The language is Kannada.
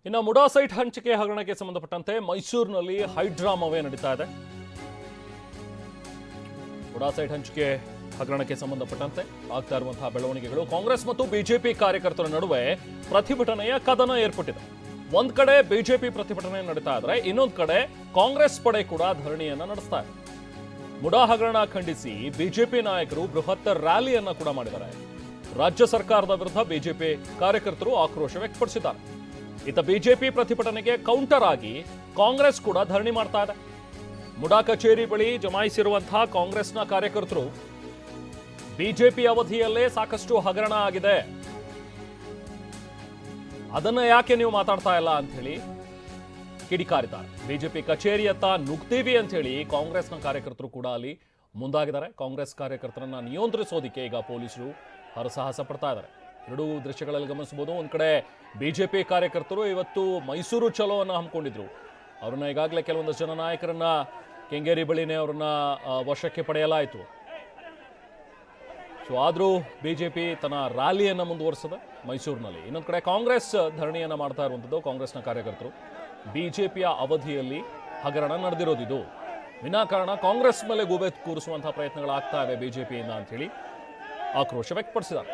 ಇನ್ನು ಮುಡಾ ಸೈಟ್ ಹಂಚಿಕೆ ಹಗರಣಕ್ಕೆ ಸಂಬಂಧಪಟ್ಟಂತೆ ಮೈಸೂರಿನಲ್ಲಿ ಹೈಡ್ರಾಮಾವೇ ನಡೀತಾ ಇದೆ. ಮುಡಾ ಸೈಟ್ ಹಂಚಿಕೆ ಹಗರಣಕ್ಕೆ ಸಂಬಂಧಪಟ್ಟಂತೆ ಆಗ್ತಾ ಇರುವಂತಹ ಬೆಳವಣಿಗೆಗಳು ಕಾಂಗ್ರೆಸ್ ಮತ್ತು ಬಿಜೆಪಿ ಕಾರ್ಯಕರ್ತರ ನಡುವೆ ಪ್ರತಿಭಟನೆಯ ಕದನ ಏರ್ಪಟ್ಟಿದೆ. ಒಂದ್ ಕಡೆ ಬಿಜೆಪಿ ಪ್ರತಿಭಟನೆ ನಡೀತಾ ಇದ್ರೆ ಇನ್ನೊಂದ್ ಕಡೆ ಕಾಂಗ್ರೆಸ್ ಪಡೆ ಕೂಡ ಧರಣಿಯನ್ನ ನಡೆಸ್ತಾ ಇದೆ. ಮುಡಾ ಹಗರಣ ಖಂಡಿಸಿ ಬಿಜೆಪಿ ನಾಯಕರು ಬೃಹತ್ ರ್ಯಾಲಿಯನ್ನ ಕೂಡ ಮಾಡಿದ್ದಾರೆ. ರಾಜ್ಯ ಸರ್ಕಾರದ ವಿರುದ್ಧ ಬಿಜೆಪಿ ಕಾರ್ಯಕರ್ತರು ಆಕ್ರೋಶ ವ್ಯಕ್ತಪಡಿಸಿದ್ದಾರೆ. ಇತ್ತ ಬಿಜೆಪಿ ಪ್ರತಿಭಟನೆಗೆ ಕೌಂಟರ್ ಆಗಿ ಕಾಂಗ್ರೆಸ್ ಕೂಡ ಧರಣಿ ಮಾಡ್ತಾ ಇದೆ. ಮುಡಾ ಕಚೇರಿ ಬಳಿ ಜಮಾಯಿಸಿರುವಂತಹ ಕಾಂಗ್ರೆಸ್ನ ಕಾರ್ಯಕರ್ತರು ಬಿಜೆಪಿ ಅವಧಿಯಲ್ಲೇ ಸಾಕಷ್ಟು ಹಗರಣ ಆಗಿದೆ, ಅದನ್ನ ಯಾಕೆ ನೀವು ಮಾತಾಡ್ತಾ ಇಲ್ಲ ಅಂತ ಹೇಳಿ ಕಿಡಿಕಾರಿದ್ದಾರೆ. ಬಿಜೆಪಿ ಕಚೇರಿಯತ್ತ ನುಗ್ತೀವಿ ಅಂತ ಹೇಳಿ ಕಾಂಗ್ರೆಸ್ನ ಕಾರ್ಯಕರ್ತರು ಕೂಡ ಅಲ್ಲಿ ಮುಂದಾಗಿದ್ದಾರೆ. ಕಾಂಗ್ರೆಸ್ ಕಾರ್ಯಕರ್ತರನ್ನ ನಿಯಂತ್ರಿಸೋದಿಕ್ಕೆ ಈಗ ಪೊಲೀಸರು ಹರಸಾಹಸ ಪಡ್ತಾ ಇದ್ದಾರೆ. ಎರಡೂ ದೃಶ್ಯಗಳಲ್ಲಿ ಗಮನಿಸಬಹುದು. ಒಂದ್ ಕಡೆ ಬಿಜೆಪಿ ಕಾರ್ಯಕರ್ತರು ಇವತ್ತು ಮೈಸೂರು ಚಲೋವನ್ನು ಹಮ್ಮಿಕೊಂಡಿದ್ರು. ಅವ್ರನ್ನ ಈಗಾಗಲೇ ಕೆಲವೊಂದಷ್ಟು ಜನ ನಾಯಕರನ್ನ ಕೆಂಗೇರಿ ಬಳಿನೇ ಅವ್ರನ್ನ ವಶಕ್ಕೆ ಪಡೆಯಲಾಯಿತು. ಸೊ ಆದರೂ ಬಿಜೆಪಿ ತನ್ನ ರ್ಯಾಲಿಯನ್ನು ಮುಂದುವರಿಸಿದೆ ಮೈಸೂರಿನಲ್ಲಿ. ಇನ್ನೊಂದು ಕಡೆ ಕಾಂಗ್ರೆಸ್ ಧರಣಿಯನ್ನು ಮಾಡ್ತಾ ಇರುವಂಥದ್ದು. ಕಾಂಗ್ರೆಸ್ನ ಕಾರ್ಯಕರ್ತರು ಬಿಜೆಪಿಯ ಅವಧಿಯಲ್ಲಿ ಹಗರಣ ನಡೆದಿರೋದಿದು, ವಿನಾಕಾರಣ ಕಾಂಗ್ರೆಸ್ ಮೇಲೆ ಗೂಬೆ ಕೂರಿಸುವಂತಹ ಪ್ರಯತ್ನಗಳಾಗ್ತಾ ಇವೆ ಬಿಜೆಪಿಯಿಂದ ಅಂತ ಹೇಳಿ ಆಕ್ರೋಶ ವ್ಯಕ್ತಪಡಿಸಿದ್ದಾರೆ.